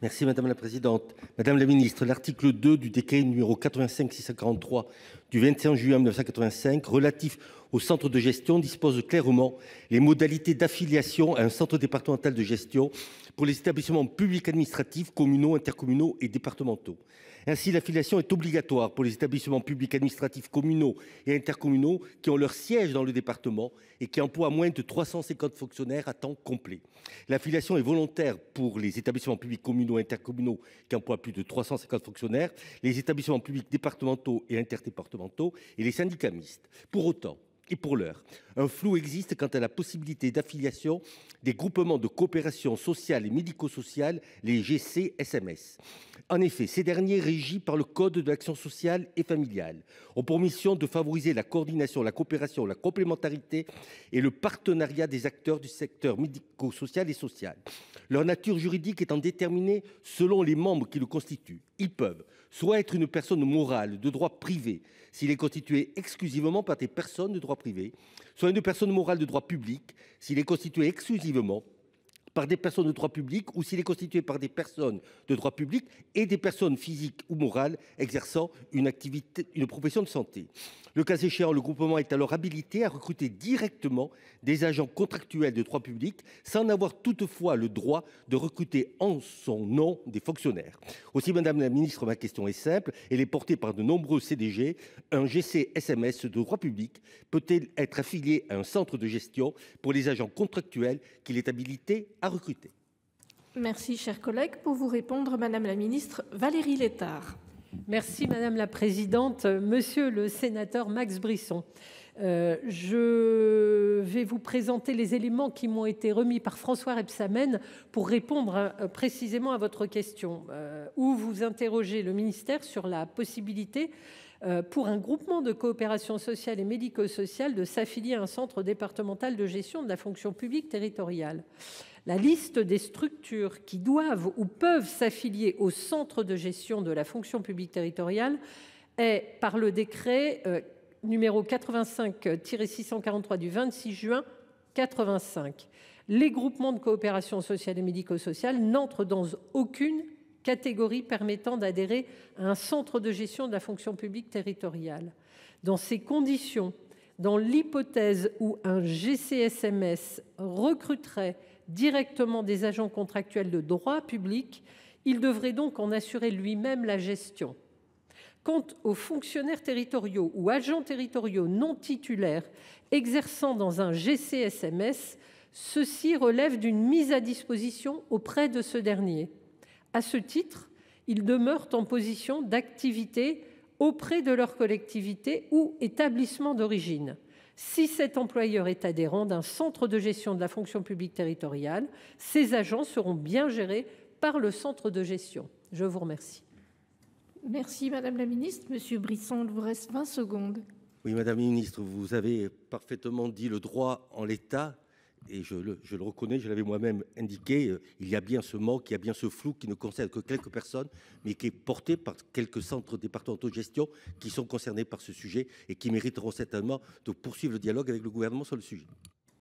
Merci madame la présidente. Madame la ministre, l'article 2 du décret numéro 85-643 du 21 juin 1985 relatif au centre de gestion dispose clairement les modalités d'affiliation à un centre départemental de gestion pour les établissements publics administratifs, communaux, intercommunaux et départementaux. Ainsi, l'affiliation est obligatoire pour les établissements publics administratifs, communaux et intercommunaux qui ont leur siège dans le département et qui emploient moins de 350 fonctionnaires à temps complet. L'affiliation est volontaire pour les établissements publics communaux et intercommunaux qui emploient plus de 350 fonctionnaires, les établissements publics départementaux et interdépartementaux et les syndicats mixtes. Pour autant, et pour l'heure, un flou existe quant à la possibilité d'affiliation des groupements de coopération sociale et médico-sociale, les GCSMS. En effet, ces derniers, régis par le Code de l'action sociale et familiale, ont pour mission de favoriser la coordination, la coopération, la complémentarité et le partenariat des acteurs du secteur médico-social et social. Leur nature juridique étant déterminée selon les membres qui le constituent. Ils peuvent soit être une personne morale de droit privé, s'il est constitué exclusivement par des personnes de droit privé, soit une personne morale de droit public, s'il est constitué exclusivement par des personnes de droit public ou s'il est constitué par des personnes de droit public et des personnes physiques ou morales exerçant une activité, une profession de santé. Le cas échéant, le groupement est alors habilité à recruter directement des agents contractuels de droit public sans avoir toutefois le droit de recruter en son nom des fonctionnaires. Aussi, Madame la Ministre, ma question est simple, elle est portée par de nombreux CDG. Un GCSMS de droit public peut-il être affilié à un centre de gestion pour les agents contractuels qu'il est habilité à recruter? Merci, cher collègue. Pour vous répondre, Madame la Ministre Valérie Létard. Merci Madame la Présidente. Monsieur le sénateur Max Brisson, je vais vous présenter les éléments qui m'ont été remis par François Rebsamen pour répondre précisément à votre question, où vous interrogez le ministère sur la possibilité pour un groupement de coopération sociale et médico-sociale de s'affilier à un centre départemental de gestion de la fonction publique territoriale. La liste des structures qui doivent ou peuvent s'affilier au centre de gestion de la fonction publique territoriale est par le décret numéro 85-643 du 26 juin 85. Les groupements de coopération sociale et médico-sociale n'entrent dans aucune catégorie permettant d'adhérer à un centre de gestion de la fonction publique territoriale. Dans ces conditions, dans l'hypothèse où un GCSMS recruterait directement des agents contractuels de droit public, il devrait donc en assurer lui-même la gestion. Quant aux fonctionnaires territoriaux ou agents territoriaux non titulaires exerçant dans un GCSMS, ceux-ci relèvent d'une mise à disposition auprès de ce dernier. À ce titre, ils demeurent en position d'activité auprès de leur collectivité ou établissement d'origine. Si cet employeur est adhérent d'un centre de gestion de la fonction publique territoriale, ces agents seront bien gérés par le centre de gestion. Je vous remercie. Merci, Madame la Ministre. Monsieur Brisson, il vous reste 20 secondes. Oui, Madame la Ministre, vous avez parfaitement dit le droit en l'état. Et je le reconnais, je l'avais moi-même indiqué, il y a bien ce manque, il y a bien ce flou qui ne concerne que quelques personnes, mais qui est porté par quelques centres départementaux de gestion qui sont concernés par ce sujet et qui mériteront certainement de poursuivre le dialogue avec le gouvernement sur le sujet.